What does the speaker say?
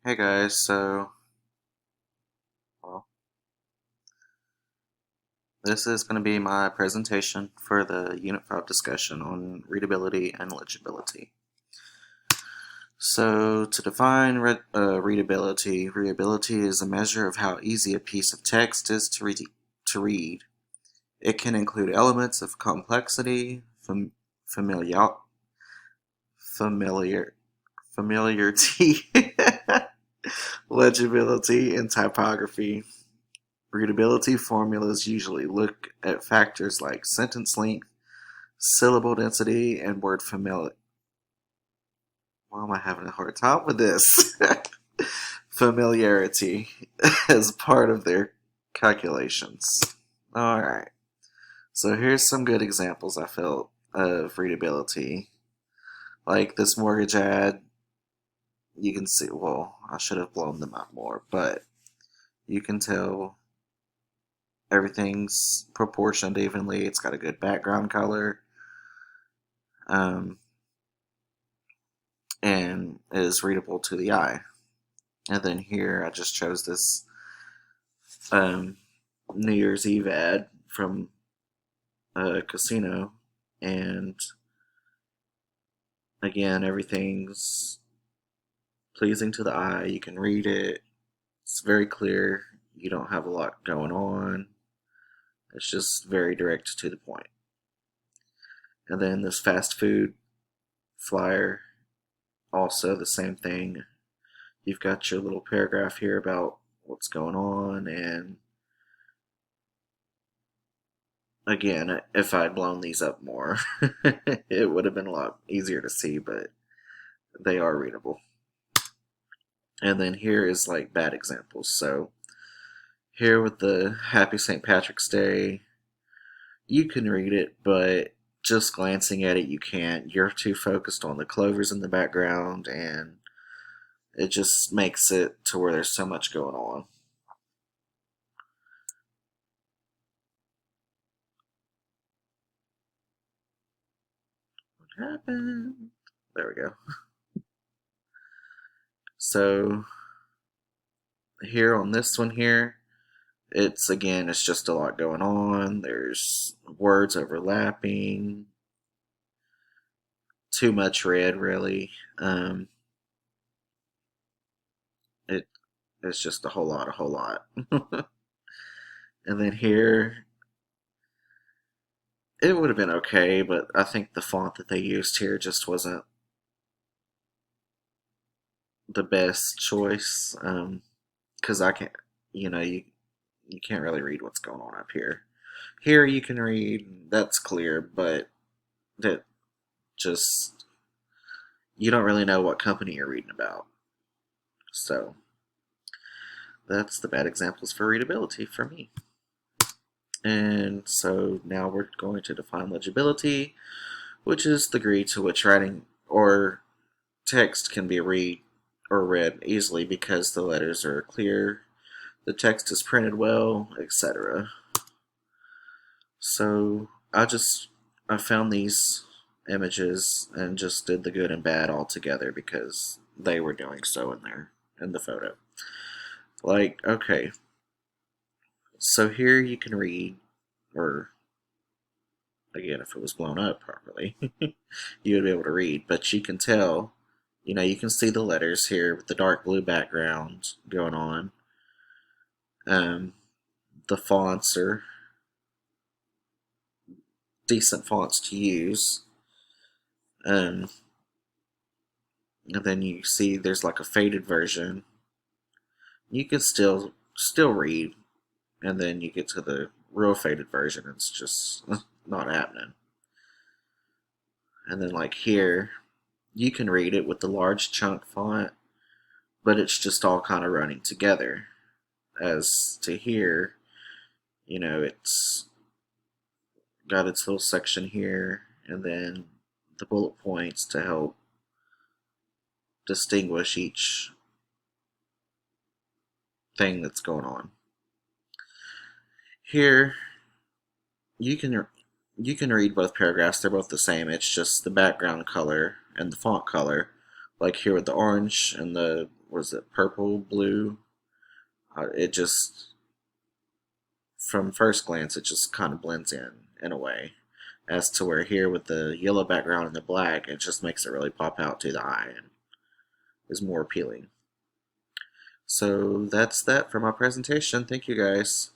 Hey guys, well, this is going to be my presentation for the Unit 5 discussion on readability and legibility. So, to define readability, readability is a measure of how easy a piece of text is to read. It can include elements of complexity, familiar, familiar, familiarity, legibility, and typography. Readability formulas usually look at factors like sentence length, syllable density, and word familiarity. Why am I having a hard time with this? Familiarity as part of their calculations. Alright, so here's some good examples I felt of readability. Like this mortgage ad, you can see, well, I should have blown them up more, but you can tell everything's proportioned evenly. It's got a good background color. Um, and is readable to the eye. And then here I just chose this um, New Year's Eve ad from a casino, and again, everything's pleasing to the eye. You can read it, it's very clear, you don't have a lot going on, it's just very direct to the point. And then this fast food flyer, also the same thing. You've got your little paragraph here about what's going on, and again, if I'd blown these up more, it would have been a lot easier to see, but they are readable. And then here is like bad examples. So here with the Happy St. Patrick's Day, you can read it, but just glancing at it, you can't. You're too focused on the clovers in the background, and it just makes it to where there's so much going on. What happened? There we go. So here on this one here, it's just a lot going on. There's words overlapping, too much red, really. It it's just a whole lot. And then here, it would have been okay, but I think the font that they used here just wasn't the best choice. Because I can't, you can't really read what's going on up here. Here you can read, that's clear, but that just, you don't really know what company you're reading about. So, that's the bad examples for readability for me. And so now we're going to define legibility, which is the degree to which writing or text can be read easily because the letters are clear, the text is printed well, etc. So I found these images and just did the good and bad all together because they were doing so in the photo. Like, okay, so here you can read, or again, if it was blown up properly, you would be able to read, but you can tell, you can see the letters here with the dark blue background going on. The fonts are decent fonts to use. And then you see there's like a faded version. You can still read, and then you get to the real faded version, it's just not happening. And then like here, you can read it with the large chunk font, but it's just all kind of running together. As to here, it's got its little section here, and then the bullet points to help distinguish each thing that's going on. Here, you can you can read both paragraphs. They're both the same. It's just the background color and the font color. Like here with the orange and the was it purple, blue? It just, from first glance, it just kind of blends in a way. As to where here with the yellow background and the black, it just makes it really pop out to the eye and is more appealing. So that's that for my presentation. Thank you guys.